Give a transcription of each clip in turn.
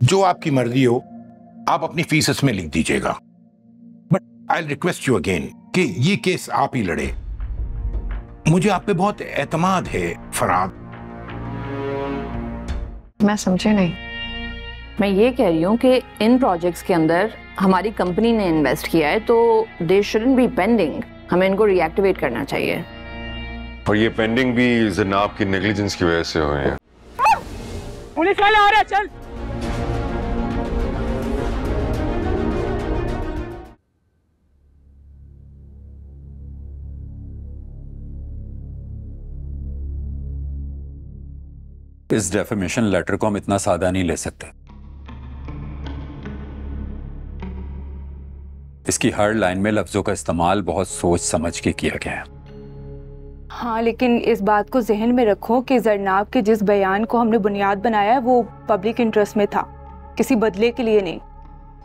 जो आपकी मर्जी हो आप अपनी फीस इसमें लिख दीजिएगा, but I request you again कि ये केस आप ही लड़े। मुझे आप पे बहुत एतमाद है फराद। मैं समझे नहीं। मैं ये कह रही हूँ कि इन प्रोजेक्ट्स के अंदर हमारी कंपनी ने इन्वेस्ट किया है तो दे शुडंट बी पेंडिंग, हमें इनको रीएक्टिवेट करना चाहिए। और ये पेंडिंग भी जनाब की नेग्लिजेंस की वजह से हुए हैं। पुलिस वाला आ रहा है, चल। इस डेफेमेशन लेटर को हम इतना सादा नहीं ले सकते। इसकी हर लाइन में लफ्जों का इस्तेमाल बहुत सोच समझ के किया गया है। हाँ, लेकिन इस बात को जहन में रखो कि जरनाब के जिस बयान को हमने बुनियाद बनाया है वो पब्लिक इंटरेस्ट में था, किसी बदले के लिए नहीं।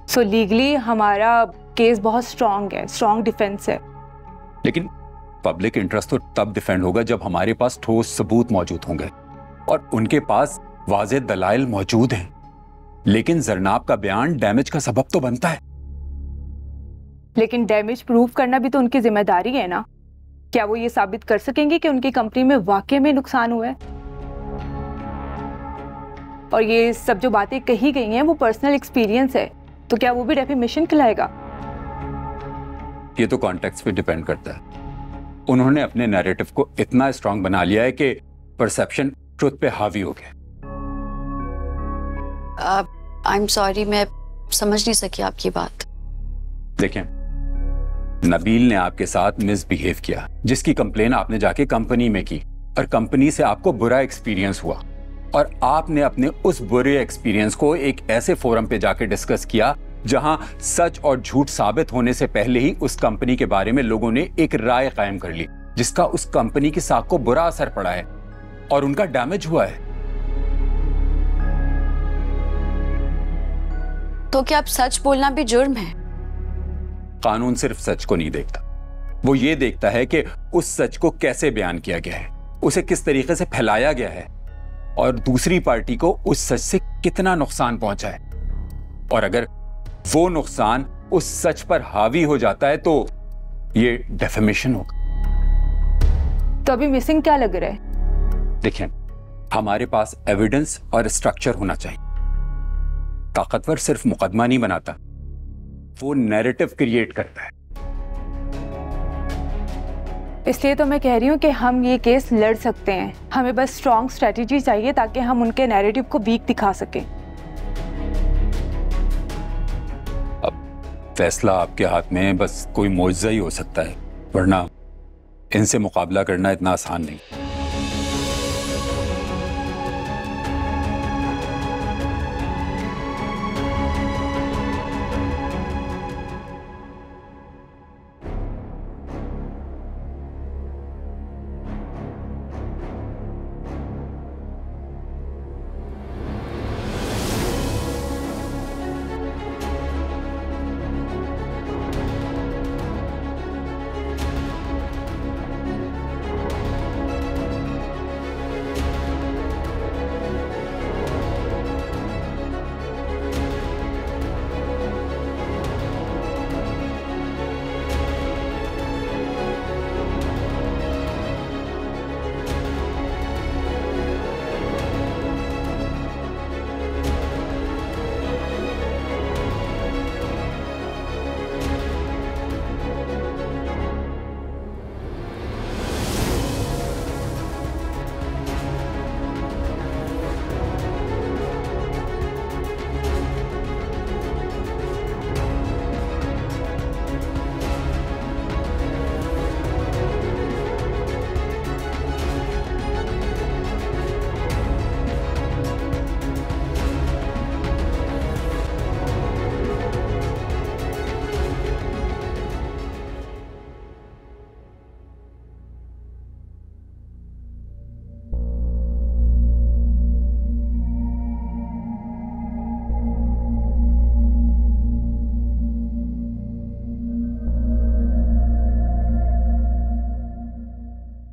सो लीगली हमारा केस बहुत स्ट्रांग है, स्ट्रांग डिफेंस है। लेकिन पब्लिक इंटरेस्ट तो तब डिफेंड होगा जब हमारे पास ठोस सबूत मौजूद होंगे और उनके पास वाज़ेह दलाइल मौजूद हैं। लेकिन जरनाब का बयान डैमेज का सबब तो बनता है। लेकिन डैमेज प्रूव करना भी तो उनकी जिम्मेदारी है ना। क्या वो ये साबित कर सकेंगे कि उनकी कंपनी में वाकई में नुकसान हुआ है? और ये सब जो बातें कही गई हैं वो पर्सनल एक्सपीरियंस है, तो क्या वो भी डेफेमेशन कहलाएगा? ये तो कॉन्टेक्स्ट पे डिपेंड करता है। उन्होंने अपने नैरेटिव को इतना स्ट्रांग बना लिया है कि परसेप्शन ट्रुथ पे हावी हो गया। आई एम सॉरी, मैं समझ नहीं सकी आपकी बात। देखें, नबील ने आपके साथ मिसबिहेव किया, जिसकी कंप्लेन आपने जाके कंपनी में की और कंपनी से आपको बुरा एक्सपीरियंस हुआ और आपने अपने उस बुरे एक्सपीरियंस को एक ऐसे फोरम पे जाके डिस्कस किया जहां सच और झूठ साबित होने से पहले ही उस कंपनी के बारे में लोगों ने एक राय कायम कर ली, जिसका उस कंपनी की साख को बुरा असर पड़ा है और उनका डैमेज हुआ है। तो क्या अब सच बोलना भी जुर्म है? कानून सिर्फ सच को नहीं देखता, वो ये देखता है कि उस सच को कैसे बयान किया गया है, उसे किस तरीके से फैलाया गया है और दूसरी पार्टी को उस सच से कितना नुकसान पहुंचा है। और अगर वो नुकसान उस सच पर हावी हो जाता है तो ये डेफेमेशन होगा। तो अभी मिसिंग क्या लग रहा है? देखिए, हमारे पास एविडेंस और स्ट्रक्चर होना चाहिए। ताकतवर सिर्फ मुकदमा नहीं बनाता, वो नैरेटिव क्रिएट करता है। इसलिए तो मैं कह रही हूँ कि हम ये केस लड़ सकते हैं, हमें बस स्ट्रॉन्ग स्ट्रेटजी चाहिए ताकि हम उनके नैरेटिव को वीक दिखा सकें। अब फैसला आपके हाथ में है, बस कोई मौजज़ा ही हो सकता है, वरना इनसे मुकाबला करना इतना आसान नहीं।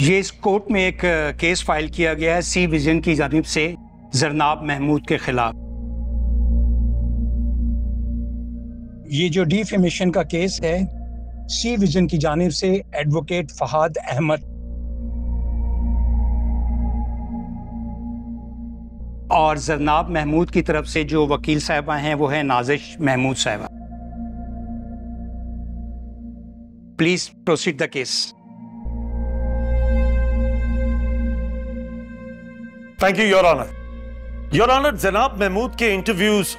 ये इस कोर्ट में एक केस फाइल किया गया है सी विजन की जानिब से जरनाब महमूद के खिलाफ। ये जो डिफेमेशन का केस है, सी विजन की जानिब से एडवोकेट फहाद अहमद और जरनाब महमूद की तरफ से जो वकील साहिबा हैं वो है नाजिश महमूद साहिबा। Please proceed the case. Thank you your honour. Your honour, जनाब महमूद के इंटरव्यूज,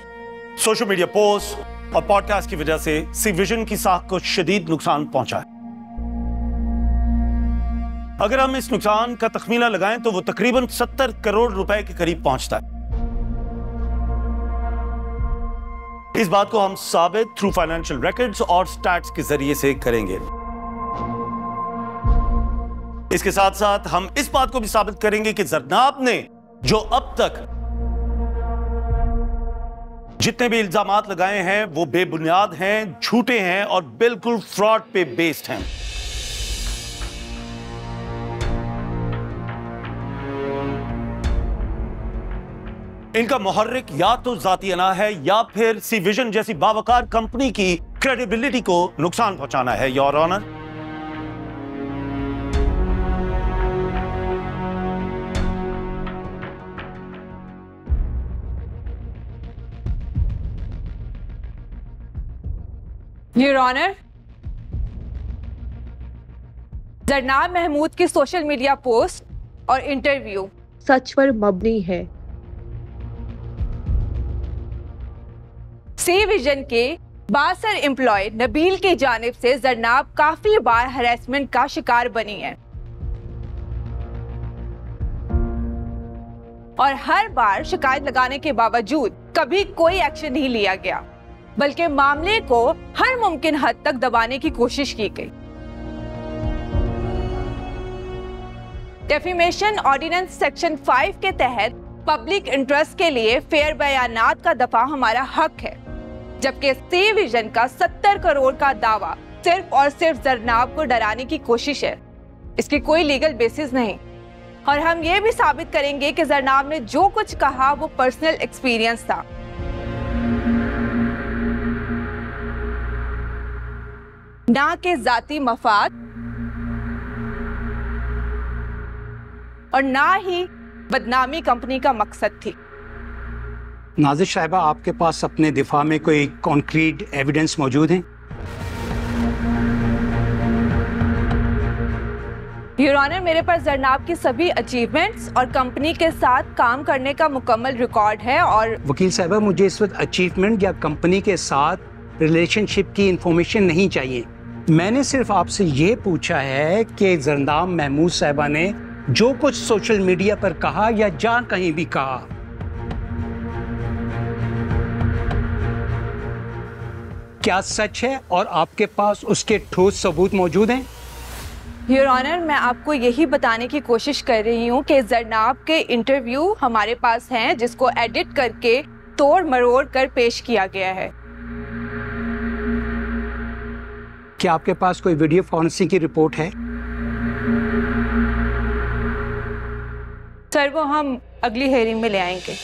सोशल मीडिया पोस्ट और पॉडकास्ट की वजह से सी विजन की साख को शदीद नुकसान पहुंचा है। अगर हम इस नुकसान का तखमीना लगाएं तो वो तकरीबन 70 करोड़ रुपए के करीब पहुंचता है। इस बात को हम साबित थ्रू फाइनेंशियल रिकॉर्ड्स और स्टैट्स के जरिए से करेंगे। इसके साथ साथ हम इस बात को भी साबित करेंगे कि जरनाब ने जो अब तक जितने भी इल्जामात लगाए हैं वो बेबुनियाद हैं, झूठे हैं और बिल्कुल फ्रॉड पे बेस्ड हैं। इनका मुहर्रिक या तो जाती अना है या फिर सी विजन जैसी बावकार कंपनी की क्रेडिबिलिटी को नुकसान पहुंचाना है, your honour. Your honour, जरनाब Mahmood की सोशल मीडिया पोस्ट और इंटरव्यू सच पर मबनी है। सी विजन के बासर एम्प्लॉय नबील की जानिब से जरनाब काफी बार हरासमेंट का शिकार बनी है और हर बार शिकायत लगाने के बावजूद कभी कोई एक्शन नहीं लिया गया, बल्कि मामले को हर मुमकिन हद तक दबाने की कोशिश की गई। डेफेमेशन ऑर्डिनेंस सेक्शन 5 के तहत पब्लिक इंटरेस्ट के लिए फेयर बयानात का दफा हमारा हक है, जबकि सी विजन का 70 करोड़ का दावा सिर्फ और सिर्फ जरनाब को डराने की कोशिश है। इसकी कोई लीगल बेसिस नहीं और हम ये भी साबित करेंगे कि जरनाब ने जो कुछ कहा वो पर्सनल एक्सपीरियंस था, ना कि जाती मफाद और ना ही बदनामी कंपनी का मकसद थी। नाजिश साहिबा, आपके पास अपने दिफा में कोई कॉन्क्रीट एविडेंस मौजूद है? योर ऑनर, मेरे पास जरनाब की सभी अचीवमेंट्स और कंपनी के साथ काम करने का मुकम्मल रिकॉर्ड है। और वकील साहिबा, मुझे इस वक्त अचीवमेंट या कंपनी के साथ रिलेशनशिप की इंफॉर्मेशन नहीं चाहिए। मैंने सिर्फ आपसे ये पूछा है कि जरनाब महमूद साहिबा ने जो कुछ सोशल मीडिया पर कहा या जहां कहीं भी कहा, क्या सच है और आपके पास उसके ठोस सबूत मौजूद हैं? योर ऑनर, मैं आपको यही बताने की कोशिश कर रही हूँ कि जरनाब के इंटरव्यू हमारे पास हैं, जिसको एडिट करके तोड़ मरोड़ कर पेश किया गया है। क्या आपके पास कोई वीडियो फॉरेंसिक की रिपोर्ट है? सर, वो हम अगली हेयरिंग में ले आएंगे।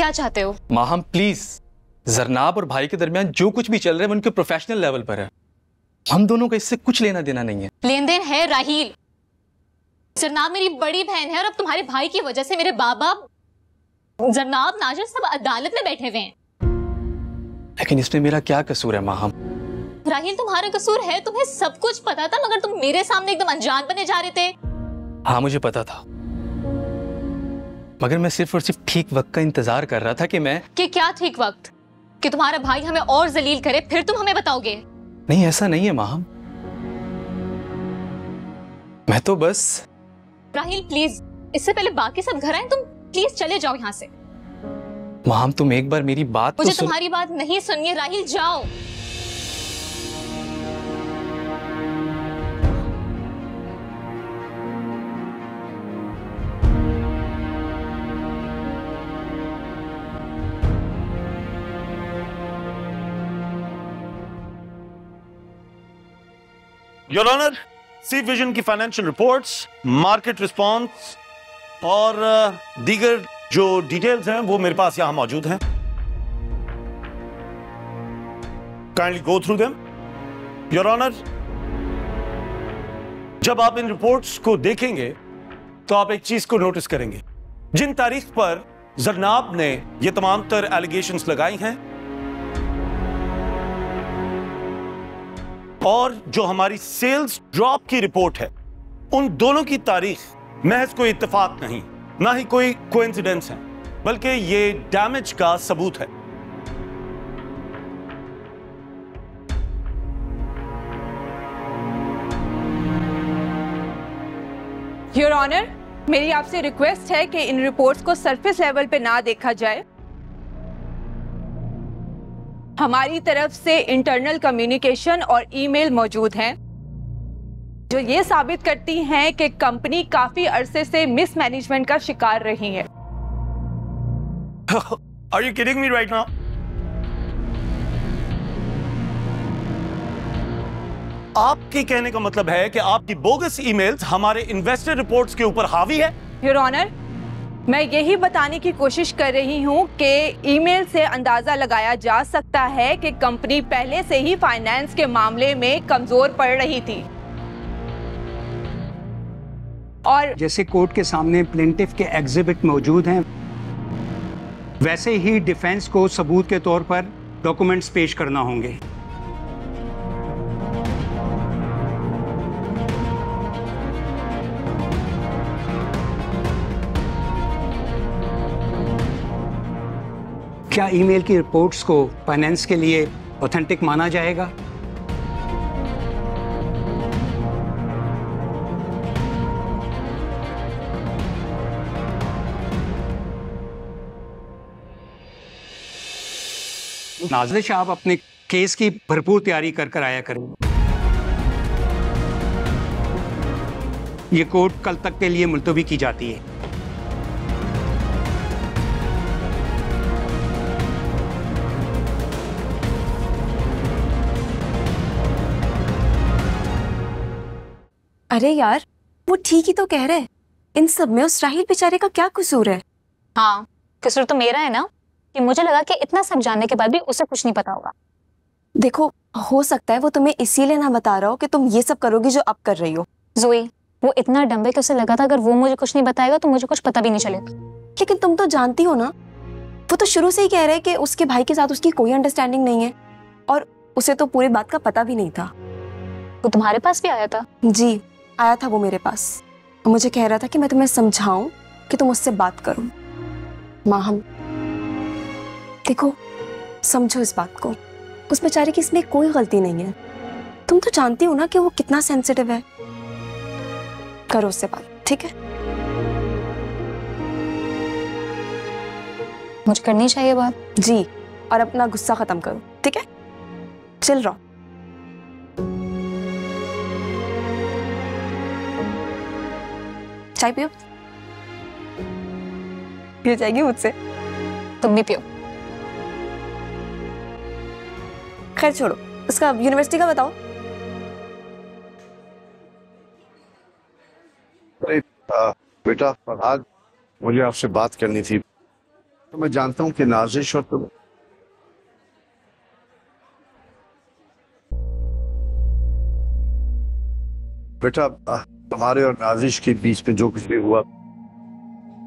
क्या चाहते हो? माहम प्लीज, जरनाब और भाई के दरमियान जो कुछ भी चल रहा है वो उनके प्रोफेशनल लेवल पर है, हम दोनों का इससे कुछ लेना देना नहीं है। लेन देन है राहील। जरनाब मेरी बड़ी बहन है और अब तुम्हारे भाई की वजह से मेरे बाबा जरनाब नाजिर सब अदालत में बैठे हुए हैं। लेकिन इसमें मेरा क्या कसूर है माहम? राहील तुम्हारा कसूर है, तुम्हें सब कुछ पता था मगर तुम मेरे सामने एकदम अनजान बने जा रहे थे। हाँ मुझे पता था, मगर मैं सिर्फ और सिर्फ ठीक वक्त का इंतजार कर रहा था कि क्या ठीक वक्त? कि तुम्हारा भाई हमें और जलील करे फिर तुम हमें बताओगे? नहीं ऐसा नहीं है माहम, मैं तो बस। राहील प्लीज, इससे पहले बाकी सब घर आए, तुम प्लीज चले जाओ यहाँ से। माहम तुम एक बार मेरी बात मुझे तो सुन। तुम्हारी बात नहीं सुनिए राहील, जाओ। योर ऑनर, सी विजन की फाइनेंशियल रिपोर्ट्स, मार्केट रिस्पॉन्स और दीगर जो डिटेल्स हैं वो मेरे पास यहां मौजूद हैं। Kindly go through them. Your honour, जब आप इन रिपोर्ट्स को देखेंगे तो आप एक चीज को नोटिस करेंगे। जिन तारीख पर जरनाब ने ये तमाम तर एलिगेशंस लगाई हैं और जो हमारी सेल्स ड्रॉप की रिपोर्ट है, उन दोनों की तारीख महज कोई इत्तेफाक नहीं, ना ही कोई कोइंसिडेंस है, बल्कि ये डैमेज का सबूत है। योर ऑनर, मेरी आपसे रिक्वेस्ट है कि इन रिपोर्ट्स को सरफेस लेवल पे ना देखा जाए। हमारी तरफ से इंटरनल कम्युनिकेशन और ईमेल मौजूद हैं जो ये साबित करती हैं कि कंपनी काफी अरसे से मिसमैनेजमेंट का शिकार रही है। Are you kidding me right now? आपके कहने का मतलब है कि आपकी बोगस ईमेल्स हमारे इन्वेस्टर रिपोर्ट्स के ऊपर हावी है? योर ऑनर, मैं यही बताने की कोशिश कर रही हूं कि ईमेल से अंदाजा लगाया जा सकता है कि कंपनी पहले से ही फाइनेंस के मामले में कमजोर पड़ रही थी। और जैसे कोर्ट के सामने प्लेंटिफ के एग्जिबिट मौजूद हैं, वैसे ही डिफेंस को सबूत के तौर पर डॉक्यूमेंट्स पेश करना होंगे। क्या ईमेल की रिपोर्ट्स को फाइनेंस के लिए ऑथेंटिक माना जाएगा? नाज़िर, आप अपने केस की भरपूर तैयारी कर आया करें। ये कोर्ट कल तक के लिए मुलतवी की जाती है। अरे यार, वो ठीक ही तो कह रहे हैं। इन सब में उस राहील बेचारे का क्या कसूर है? हाँ, कसूर तो मेरा है ना, कि मुझे लगा कि इतना सब जानने के बाद भी उसे कुछ नहीं पता होगा। देखो, हो सकता है वो तुम्हें इसीलिए ना बता रहा हो कि तुम ये सब करोगी जो अब कर रही हो। जोई, वो इतना डम्बे कि उसे लगा था अगर वो मुझे कुछ नहीं बताएगा तो मुझे कुछ पता भी नहीं चलेगा। लेकिन तुम तो जानती हो ना, वो तो शुरू से ही कह रहे हैं कि उसके भाई के साथ उसकी कोई अंडरस्टैंडिंग नहीं है और उसे तो पूरी बात का पता भी नहीं था। वो तुम्हारे पास भी आया था? जी, आया था वो मेरे पास। मुझे कह रहा था कि मैं तुम्हें समझाऊं कि तुम उससे बात करो। माहम, देखो, समझो इस बात को। उस बेचारे की इसमें कोई गलती नहीं है। तुम तो जानती हो ना कि वो कितना सेंसिटिव है। करो उससे बात, ठीक है? मुझे करनी चाहिए बात? जी, और अपना गुस्सा खत्म करो, ठीक है? चिल रहो। चाय पियो। पियो जाएगी मुझसे? तुम भी पियो। खैर छोड़ो, उसका यूनिवर्सिटी का बताओ। बेटा फरहाद, मुझे आपसे बात करनी थी। तो मैं जानता हूं कि नाजिश और तुम बेटा, तुम्हारे और नाजिश के बीच में जो कुछ भी हुआ,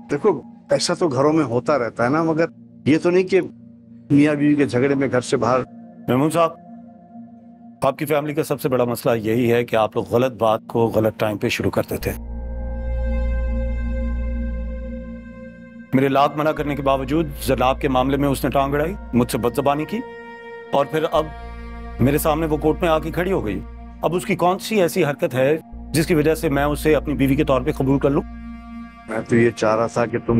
देखो ऐसा तो घरों में होता रहता है ना, मगर ये तो नहीं कि मियाँ बीवी के झगड़े में घर से बाहर। मेमून साहब, आपकी फैमिली का सबसे बड़ा मसला यही है कि आप लोग गलत बात को गलत टाइम पे शुरू करते थे। मेरे लाख मना करने के बावजूद जनाब के मामले में उसने टांग अड़ाई, मुझसे बदजबानी की, और फिर अब मेरे सामने वो कोर्ट में आके खड़ी हो गई। अब उसकी कौन सी ऐसी हरकत है जिसकी वजह से मैं उसे अपनी बीवी के तौर पे कबूल कर लूं? मैं तो ये चाह रहा था कि तुम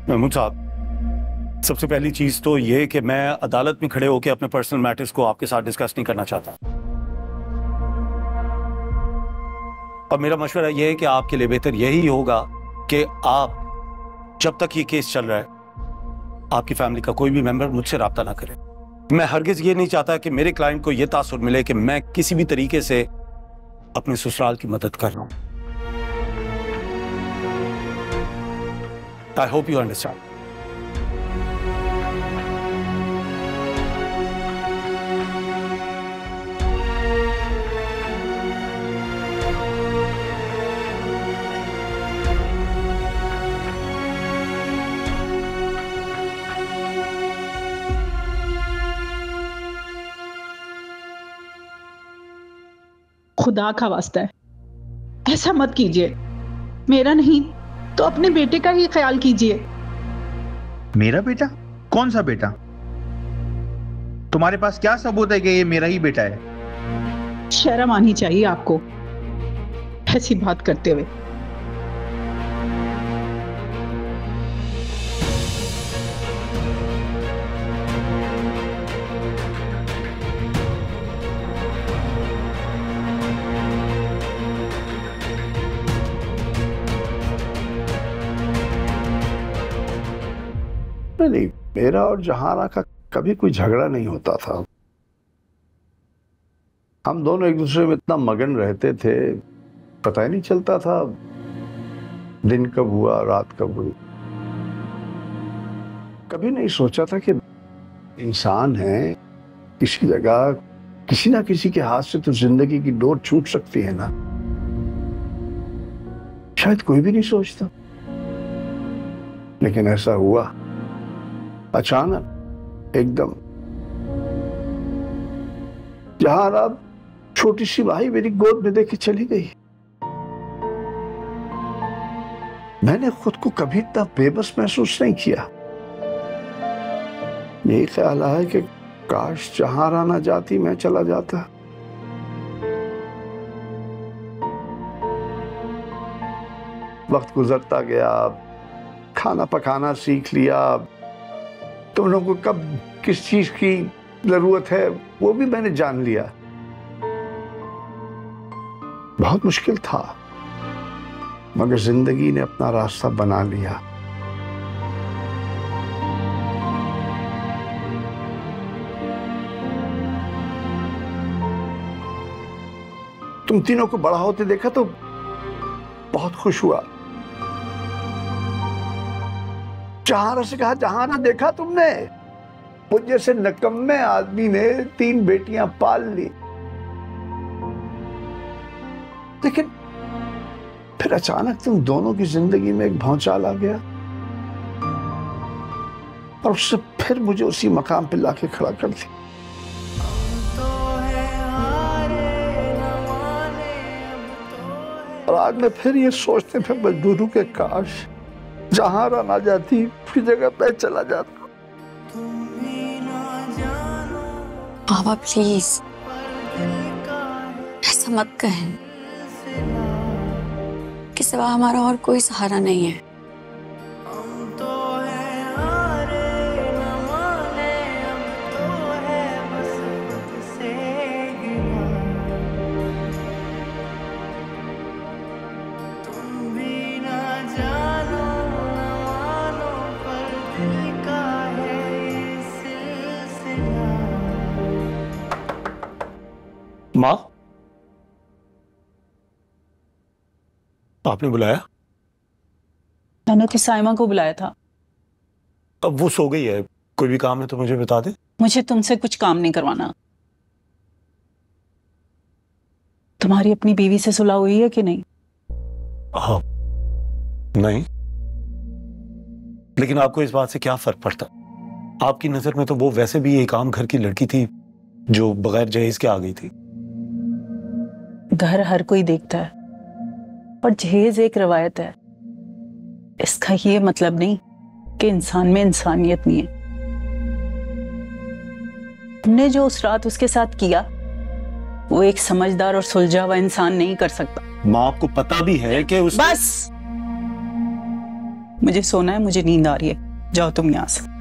महमूद साहब, सबसे पहली चीज तो ये कि मैं अदालत में खड़े होकर अपने पर्सनल मैटर्स को आपके साथ डिस्कस नहीं करना चाहता। और मेरा मशवरा यह है कि आपके लिए बेहतर यही होगा कि आप, जब तक ये केस चल रहा है, आपकी फैमिली का कोई भी मेंबर मुझसे राब्ता ना करे। मैं हरगिज ये नहीं चाहता कि मेरे क्लाइंट को यह तासुर मिले कि मैं किसी भी तरीके से अपने ससुराल की मदद कर रहा हूं। I hope you understand. खुदा का वास्ता है, ऐसा मत कीजिए। मेरा नहीं तो अपने बेटे का ही ख्याल कीजिए। मेरा बेटा? कौन सा बेटा? तुम्हारे पास क्या सबूत है कि ये मेरा ही बेटा है? शर्म आनी चाहिए आपको ऐसी बात करते हुए। नहीं, मेरा और जहाना का कभी कोई झगड़ा नहीं होता था। हम दोनों एक दूसरे में इतना मगन रहते थे, पता ही नहीं चलता था दिन कब हुआ, रात कब हुई। कभी नहीं सोचा था कि इंसान है, किसी जगह किसी ना किसी के हाथ से तो जिंदगी की डोर छूट सकती है ना। शायद कोई भी नहीं सोचता, लेकिन ऐसा हुआ अचानक, एकदम। जहां अब छोटी सी भाई मेरी गोद में देके चली गई। मैंने खुद को कभी इतना बेबस महसूस नहीं किया। यही ख्याल आया कि काश जहां ना जाती, मैं चला जाता। वक्त गुजरता गया, खाना पकाना सीख लिया। तुम लोगों को कब किस चीज की जरूरत है वो भी मैंने जान लिया। बहुत मुश्किल था, मगर जिंदगी ने अपना रास्ता बना लिया। तुम तीनों को बड़ा होते देखा तो बहुत खुश हुआ। जहाना से कहा, जहाना देखा तुमने, मुझ जैसे नकम्मे आदमी ने 3 बेटियां पाल ली। लेकिन फिर अचानक तुम दोनों की जिंदगी में एक भौचाल आ गया, और उससे फिर मुझे उसी मकाम पे लाके खड़ा कर दिया। और आज मैं फिर ये सोचते फिर मजबूर हूं कि काश जहां ना जाती, फिर जगह पे चला जाता। बाबा प्लीज ऐसा मत कहें, कि सिवा हमारा और कोई सहारा नहीं है। माँ, आपने बुलाया? मैंने तो साइमा को बुलाया था। अब वो सो गई है, कोई भी काम है तो मुझे बता दे। मुझे तुमसे कुछ काम नहीं करवाना। तुम्हारी अपनी बीवी से सुलह हुई है कि नहीं? हाँ, नहीं, लेकिन आपको इस बात से क्या फर्क पड़ता? आपकी नजर में तो वो वैसे भी एक आम घर की लड़की थी जो बगैर जहेज के आ गई थी। घर हर कोई देखता है और जहेज एक रवायत है। इसका ये मतलब नहीं कि इंसान में इंसानियत नहीं है। तुमने जो उस रात उसके साथ किया वो एक समझदार और सुलझा हुआ इंसान नहीं कर सकता। माँ, आपको पता भी है कि उस बस, मुझे सोना है, मुझे नींद आ रही है, जाओ तुम यहां से।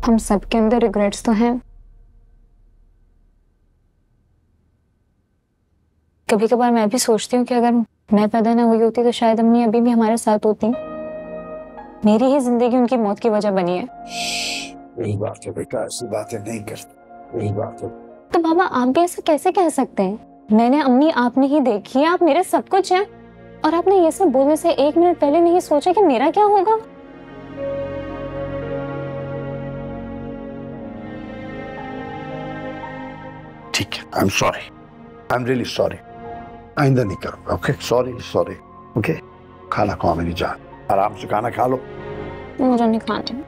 हम सबके अंदर रिग्रेट्स तो हैं। कभी कभार मैं भी सोचती हूँ कि अगर मैं पैदा ना हुई होती तो शायद अम्मी अभी भी हमारे साथ होती। मेरी ही जिंदगी उनकी मौत की वजह बनी है। यही बात है बेटा, ऐसी बातें नहीं करती, यही बात है। तो बाबा आप भी ऐसा कैसे कह सकते हैं? मैंने अम्मी आपने ही देखी है, आप मेरे सब कुछ हैं, और आपने ये सब बोलने से 1 मिनट पहले नहीं सोचा कि मेरा क्या होगा। ठीक है, I am sorry, I am really sorry. आइंदा नहीं करूंगा। Okay, sorry sorry. ओके, खाना खाओ मेरी जान, आराम से खाना खा लो। मुझे नहीं खाना।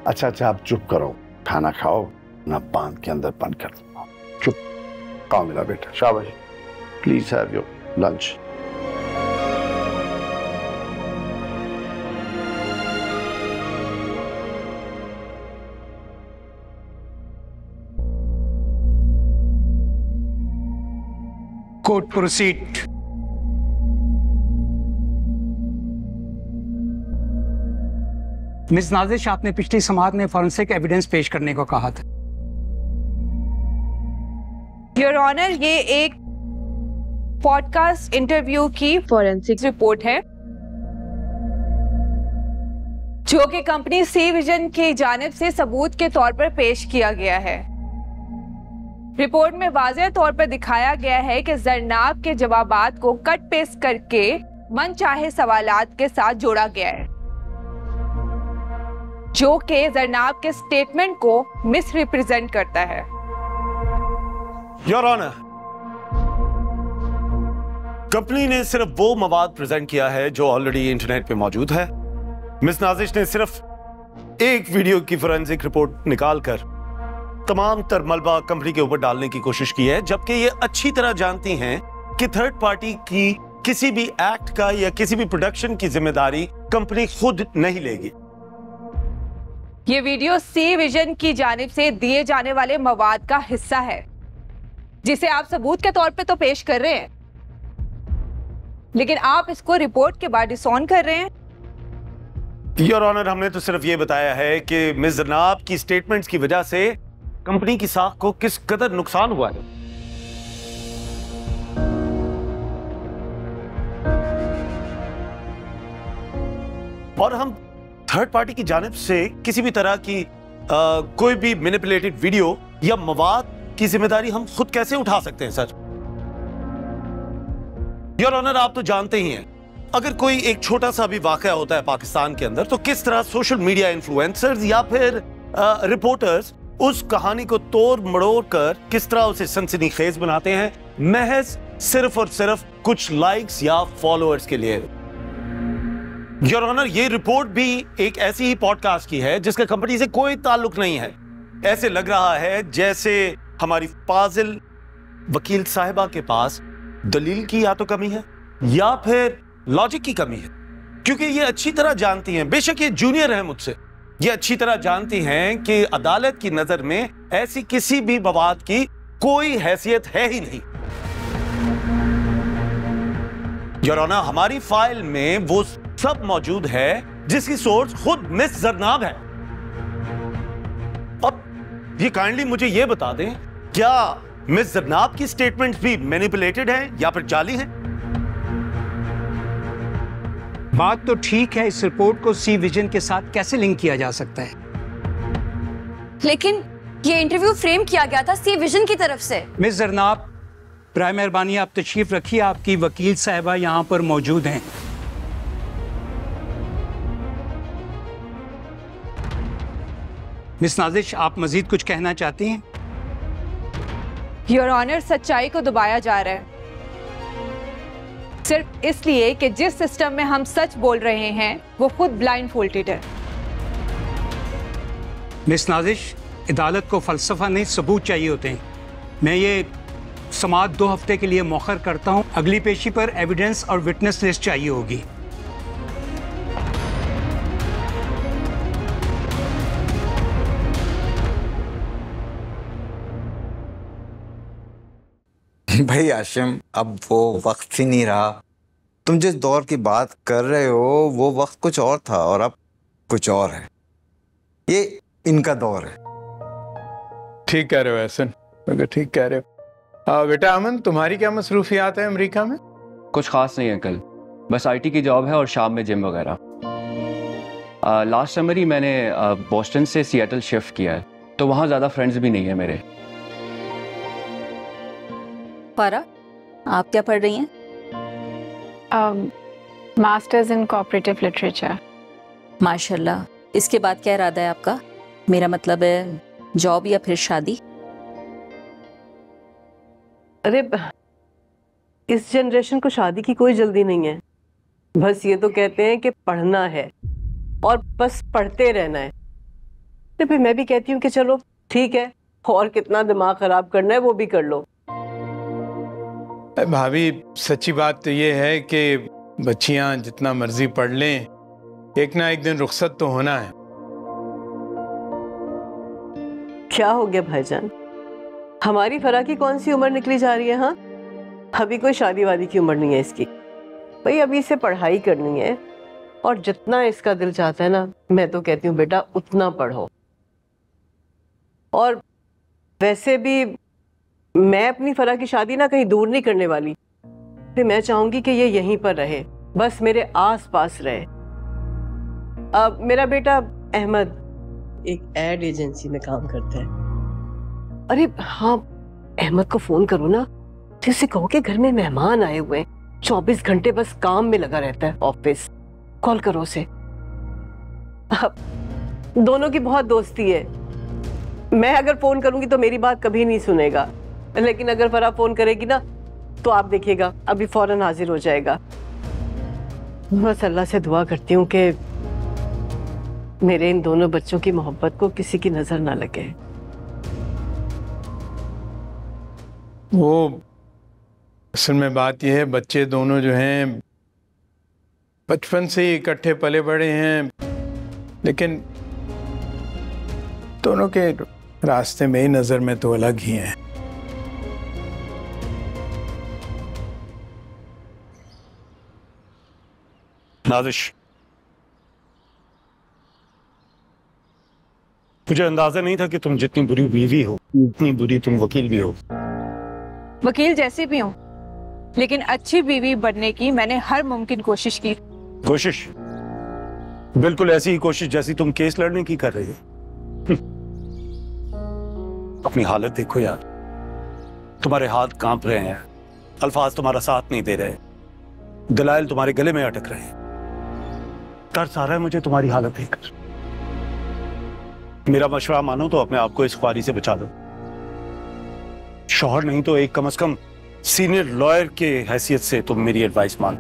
अच्छा अच्छा, आप चुप करो, खाना खाओ ना, बांध के अंदर बंद कर दो। चुप खाओ मेरा बेटा, शाबाश। Please have your lunch. Court proceed. Miss Nazish, आपने पिछली समाअत में फॉरेंसिक एविडेंस पेश करने को कहा था। योर ऑनर, ये एक पॉडकास्ट इंटरव्यू की फॉरेंसिक रिपोर्ट है जो कि कंपनी सी विजन की जानिब से सबूत के तौर पर पेश किया गया है। रिपोर्ट में वाज़ेह तौर पर दिखाया गया है कि जरनाब के जवाबात को कट पेस्ट करके मनचाहे सवालात के साथ जोड़ा गया है, जो कि जरनाब के स्टेटमेंट को मिस रिप्रेजेंट करता है। योर ऑनर, कंपनी ने सिर्फ वो मवाद प्रेजेंट किया है जो ऑलरेडी इंटरनेट पे मौजूद है। मिस नाजिश ने सिर्फ एक वीडियो की फोरेंसिक रिपोर्ट निकालकर तमाम तर मलबा कंपनी के ऊपर डालने की कोशिश की है, जबकि ये अच्छी तरह जानती हैं कि थर्ड पार्टी की किसी भी एक्ट का या किसी भी प्रोडक्शन की जिम्मेदारी कंपनी खुद नहीं लेगी। ये वीडियो सी विजन की जानिब से दिए जाने वाले मवाद का हिस्सा है, जिसे आप सबूत के तौर पे तो पेश कर रहे हैं, लेकिन आप इसको रिपोर्ट के बाद डिसऑन कर रहे हैं। योर ऑनर, हमने तो सिर्फ ये बताया है कि मिस जरनाब की स्टेटमेंट्स की वजह से कंपनी की साख को किस कदर नुकसान हुआ है। और हम थर्ड पार्टी की जानिब से किसी भी तरह की कोई भी मैनिपुलेटेड वीडियो या मवाद की जिम्मेदारी हम खुद कैसे उठा सकते हैं सर? योर ऑनर, आप तो जानते ही हैं, अगर कोई एक छोटा सा भी वाकया होता है पाकिस्तान के अंदर तो किस तरह सोशल मीडिया इन्फ्लुएंसर्स या फिर रिपोर्टर्स उस कहानी को तोड़ मड़ोड़ कर किस तरह उसे सनसनीखेज बनाते हैं, महज सिर्फ और सिर्फ कुछ लाइक्स या फॉलोअर्स के लिए। योर ऑनर, ये रिपोर्ट भी एक ऐसी ही पॉडकास्ट की है जिसका कंपनी से कोई ताल्लुक नहीं है। ऐसे लग रहा है जैसे हमारी फाजिल वकील साहिबा के पास दलील की या तो कमी है या फिर लॉजिक की कमी है, क्योंकि ये अच्छी तरह जानती हैं, बेशक ये जूनियर है मुझसे, ये अच्छी तरह जानती हैं कि अदालत की नजर में ऐसी किसी भी मवाद की कोई हैसियत है ही नहीं। योर ऑनर, हमारी फाइल में वो सब मौजूद है जिसकी सोर्स खुद मिस जरनाब है। अब ये काइंडली मुझे ये बता दें, क्या मिस जरनाब की स्टेटमेंट्स भी मैनिपुलेटेड हैं या फिर जाली हैं? बात तो ठीक है, इस रिपोर्ट को सी विजन के साथ कैसे लिंक किया जा सकता है? लेकिन ये इंटरव्यू फ्रेम किया गया था सी विजन की तरफ से। मिस जरनाब, बराए मेहरबानी आप तशरीफ रखिए, आपकी वकील साहिबा यहाँ पर मौजूद हैं। मिस नाजिश, आप मजीद कुछ कहना चाहती हैं? योर ऑनर, सच्चाई को दबाया जा रहा है सिर्फ इसलिए कि जिस सिस्टम में हम सच बोल रहे हैं वो खुद ब्लाइंड फोल्डेड है। मिस नाजिश, अदालत को फलसफा नहीं सबूत चाहिए होते हैं। मैं ये समाअत 2 हफ्ते के लिए मौखर करता हूँ। अगली पेशी पर एविडेंस और विटनेस लिस्ट चाहिए होगी। भाई आशिम, अब वो वक्त ही नहीं रहा। तुम जिस दौर की बात कर रहे हो वो वक्त कुछ और था और अब कुछ और है। ये इनका दौर है। ठीक कह रहे हो एहसन, अगर ठीक कह रहे हो। बेटा अमन, तुम्हारी क्या मसरूफियात है अमेरिका में? कुछ खास नहीं है अंकल, बस आईटी की जॉब है और शाम में जिम वगैरह। लास्ट समर ही मैंने बोस्टन से सिएटल शिफ्ट किया है, तो वहाँ ज़्यादा फ्रेंड्स भी नहीं है मेरे। पारा, आप क्या पढ़ रही हैं? Masters in cooperative literature. माशाल्लाह। इसके बाद क्या इरादा है आपका? मेरा मतलब है जॉब या फिर शादी? अरे इस जनरेशन को शादी की कोई जल्दी नहीं है, बस ये तो कहते हैं कि पढ़ना है और बस पढ़ते रहना है। तो फिर मैं भी कहती हूँ कि चलो ठीक है, और कितना दिमाग खराब करना है वो भी कर लो। भाभी, सच्ची बात तो ये है कि बच्चियां जितना मर्जी पढ़ लें, एक ना एक दिन रुखसत तो होना है। क्या हो गया भाईजान, हमारी फरा की कौन सी उम्र निकली जा रही है? हाँ, अभी कोई शादी वादी की उम्र नहीं है इसकी। भाई अभी इसे पढ़ाई करनी है और जितना इसका दिल चाहता है ना, मैं तो कहती हूँ बेटा उतना पढ़ो। और वैसे भी मैं अपनी फरा की शादी ना कहीं दूर नहीं करने वाली, तो मैं चाहूंगी कि ये यहीं पर रहे, बस मेरे आस पास रहे। अब मेरा बेटा अहमद एक एड एजेंसी में काम करता है। अरे हाँ, अहमद को फोन करो ना, तो उसे कहो कि घर में मेहमान आए हुए हैं, 24 घंटे बस काम में लगा रहता है ऑफिस। कॉल करो उसे। अब दोनों की बहुत दोस्ती है, मैं अगर फोन करूंगी तो मेरी बात कभी नहीं सुनेगा, लेकिन अगर फरा फोन करेगी ना तो आप देखिएगा अभी फौरन हाजिर हो जाएगा। बस अल्लाह से दुआ करती हूँ कि मेरे इन दोनों बच्चों की मोहब्बत को किसी की नजर ना लगे। वो असल में बात यह है, बच्चे दोनों जो हैं बचपन से ही इकट्ठे पले बड़े हैं, लेकिन दोनों के रास्ते मेरी नज़र में तो अलग ही हैं। नाजिश, मुझे अंदाजा नहीं था कि तुम जितनी बुरी बीवी हो उतनी बुरी तुम वकील भी हो। वकील जैसे भी हो, लेकिन अच्छी बीवी बनने की मैंने हर मुमकिन कोशिश की। कोशिश? बिल्कुल ऐसी ही कोशिश जैसी तुम केस लड़ने की कर रही हो। अपनी हालत देखो यार, तुम्हारे हाथ कांप रहे हैं, अल्फाज तुम्हारा साथ नहीं दे रहे, दलाइल तुम्हारे गले में अटक रहे हैं। तरस आ रहा है मुझे तुम्हारी हालत देखकर। मेरा मशवरा मानो तो अपने आप को इस ख्वारी से बचा दो। शौहर नहीं तो एक कम से कम सीनियर लॉयर के हैसियत से तुम मेरी एडवाइस मान।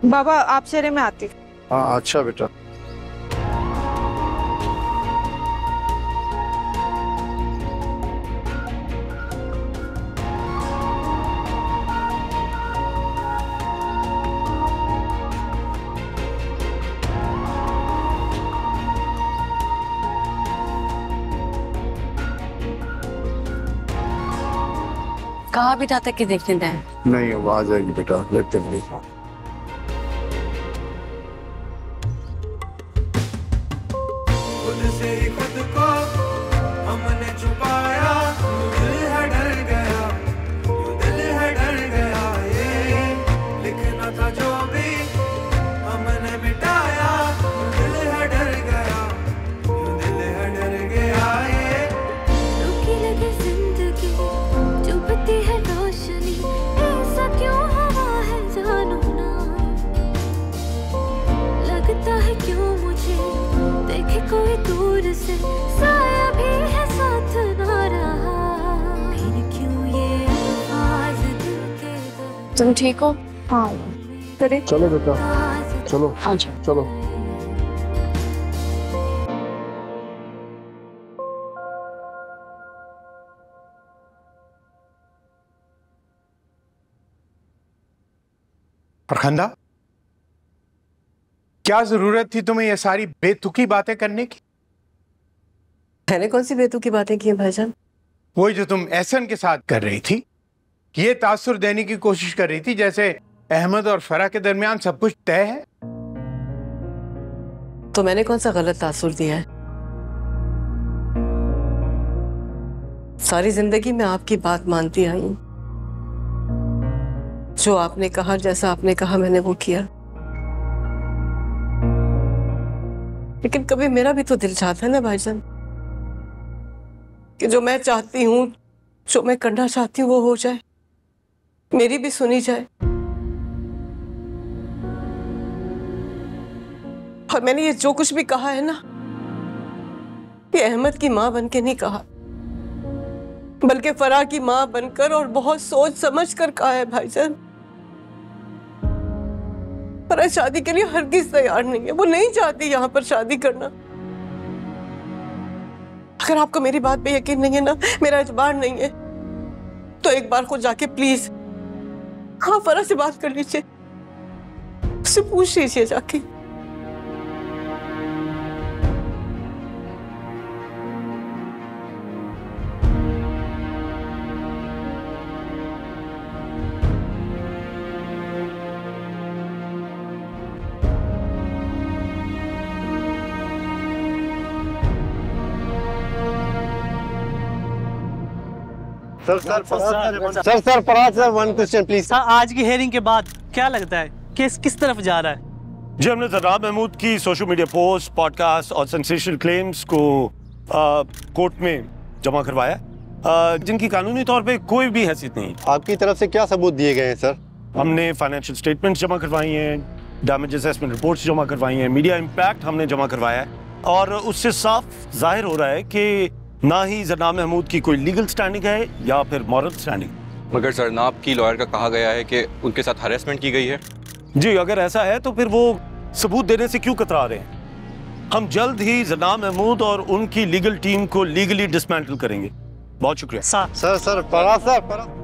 बाबा आप चले, मैं आती। हाँ अच्छा बेटा। कहाँ बिठा तक के देखने दें? नहीं, अब आ जाएगी बेटा, लेते नहीं। खुद से ही खुद को हमने छुपाया, दिल है डर गया, दिल है डर गया, ये लिखना था जो भी हमने तुम ठीक हो? हाँ करे। चलो बेटा चलो चलो। फरखंदा, क्या जरूरत थी तुम्हें ये सारी बेतुकी बातें करने की? मैंने कौन सी बेतुकी बातें की हैं भाईजान? वही जो तुम एहसन के साथ कर रही थी, ये तासुर देने की कोशिश कर रही थी जैसे अहमद और फराह के दरमियान सब कुछ तय है। तो मैंने कौन सा गलत तासुर दिया है? सारी जिंदगी में आपकी बात मानती आई हूं। जो आपने कहा, जैसा आपने कहा, मैंने वो किया। लेकिन कभी मेरा भी तो दिल चाहता है ना भाईजान कि जो मैं चाहती हूँ, जो मैं करना चाहती हूँ वो हो जाए, मेरी भी सुनी जाए। और मैंने ये जो कुछ भी कहा है ना, ये अहमद की माँ बन के नहीं कहा, बल्कि फराह की माँ बनकर और बहुत सोच समझ कर कहा है भाईजान। फराह शादी के लिए हरगिज तैयार नहीं है, वो नहीं चाहती यहाँ पर शादी करना। अगर आपको मेरी बात पे यकीन नहीं है ना, मेरा एतबार नहीं है, तो एक बार खुद जाके प्लीज हाँ फराह से बात कर लीजिए, उससे पूछ लीजिए जाके। Sir Faraz sir, one question please. आज की हेयरिंग के बाद क्या लगता है केस किस तरफ जा रहा है? जी, हमने जरनाब महमूद की सोशल मीडिया पोस्ट, पॉडकास्ट और सेंसेशनल क्लेम्स को कोर्ट में जमा करवाया, जिनकी कानूनी तौर पे कोई भी हैसियत नहीं। आपकी तरफ से क्या सबूत दिए गए हैं सर? हमने फाइनेंशियल स्टेटमेंट्स जमा करवाई हैं, डैमेज असेसमेंट रिपोर्ट्स जमा करवाई हैं, मीडिया इम्पैक्ट हमने जमा करवाया है, और उससे साफ जाहिर हो रहा है कि ना ही जरनाब महमूद की कोई लीगल स्टैंडिंग है या फिर मॉरल स्टैंडिंग। मगर जरनाब की लॉयर का कहा गया है कि उनके साथ हरेसमेंट की गई है। जी, अगर ऐसा है तो फिर वो सबूत देने से क्यों कतरा रहे हैं? हम जल्द ही जरनाब महमूद और उनकी लीगल टीम को लीगली डिसमेंटल करेंगे। बहुत शुक्रिया सर फराज सर।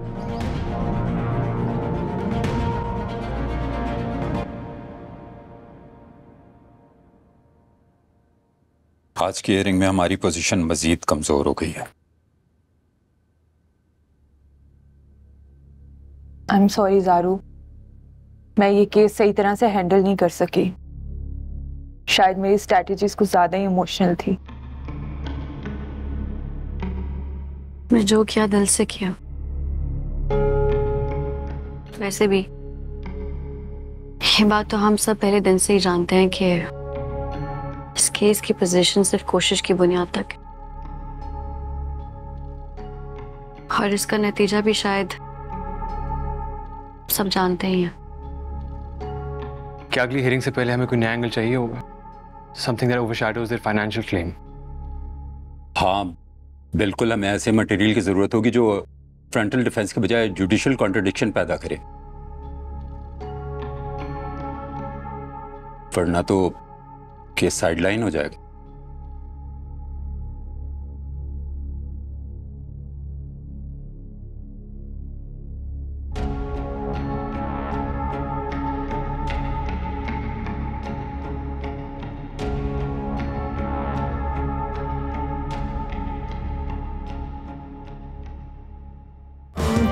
आज की हियरिंग में हमारी पोजीशन मजीद कमजोर हो गई है। आई एम सॉरी जारू, मैं ये केस सही तरह से हैंडल नहीं कर सकी। शायद मेरी स्ट्रैटेजीज कुछ ज्यादा ही इमोशनल थी। मैं जो किया दिल से किया। वैसे भी ये बात तो हम सब पहले दिन से ही जानते हैं कि इस केस की पोजीशन सिर्फ कोशिश की बुनियाद तक है, और इसका नतीजा भी शायद सब जानते ही हैं। क्या अगली हियरिंग से पहले हमें कोई नया एंगल चाहिए होगा? Something that ओवरशैडोज there financial claim. हाँ बिल्कुल, हमें ऐसे मटेरियल की जरूरत होगी जो फ्रंटल डिफेंस के बजाय जुडिशियल कॉन्ट्रडिक्शन पैदा करे, वरना तो केस साइडलाइन हो जाएगा।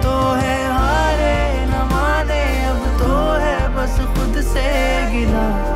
तो है हारे न माने, अब तो है बस खुद से गिला।